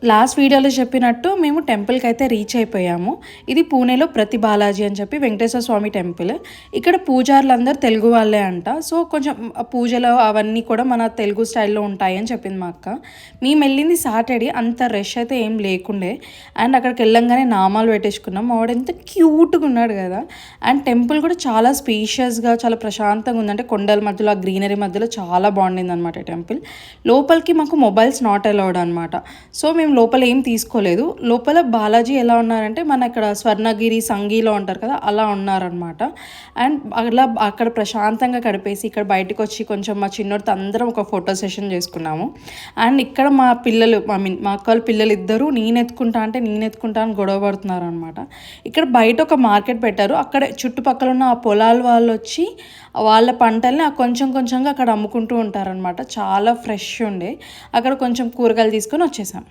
Last వీడియోలో చెప్పినట్టు మేము టెంపుల్కి అయితే రీచ్ అయిపోయాము. ఇది పూణేలో ప్రతి బాలాజీ అని చెప్పి వెంకటేశ్వర స్వామి టెంపుల్. ఇక్కడ పూజారులు అందరూ తెలుగు వాళ్ళే అంట. సో కొంచెం పూజలు అవన్నీ కూడా మన తెలుగు స్టైల్లో ఉంటాయి అని చెప్పింది మా అక్క. మేము వెళ్ళింది సాటర్డే, అంత రష్ అయితే ఏం లేకుండే. అండ్ అక్కడికి వెళ్ళంగానే నామాలు పెట్టేసుకున్నాం. వాడు ఎంత క్యూట్గా ఉన్నాడు కదా. అండ్ టెంపుల్ కూడా చాలా స్పేషియస్గా, చాలా ప్రశాంతంగా ఉంది. అంటే కొండల మధ్యలో ఆ గ్రీనరీ మధ్యలో చాలా బాగుండింది అనమాట టెంపుల్. లోపలికి మాకు మొబైల్స్ నాట్ అలౌడ్ అనమాట. సో మేము లోపల ఏం తీసుకోలేదు. లోపల బాలాజీ ఎలా ఉన్నారంటే మన ఇక్కడ స్వర్ణగిరి సంగీలో ఉంటారు కదా, అలా ఉన్నారనమాట. అండ్ అలా అక్కడ ప్రశాంతంగా గడిపేసి ఇక్కడ బయటకు వచ్చి కొంచెం మా చిన్నోడితో అందరం ఒక ఫోటో సెషన్ చేసుకున్నాము. అండ్ ఇక్కడ మా పిల్లలు మా అక్క వాళ్ళ పిల్లలు ఇద్దరు నేను ఎత్తుకుంటా అని గొడవ పడుతున్నారు అనమాట. ఇక్కడ బయట ఒక మార్కెట్ పెట్టారు. అక్కడ చుట్టుపక్కల ఉన్న ఆ పొలాల వాళ్ళు వచ్చి వాళ్ళ పంటల్ని కొంచెం కొంచెంగా అక్కడ అమ్ముకుంటూ ఉంటారనమాట. చాలా ఫ్రెష్ ఉండే. అక్కడ కొంచెం కూరగాయలు తీసుకొని వచ్చేసాం.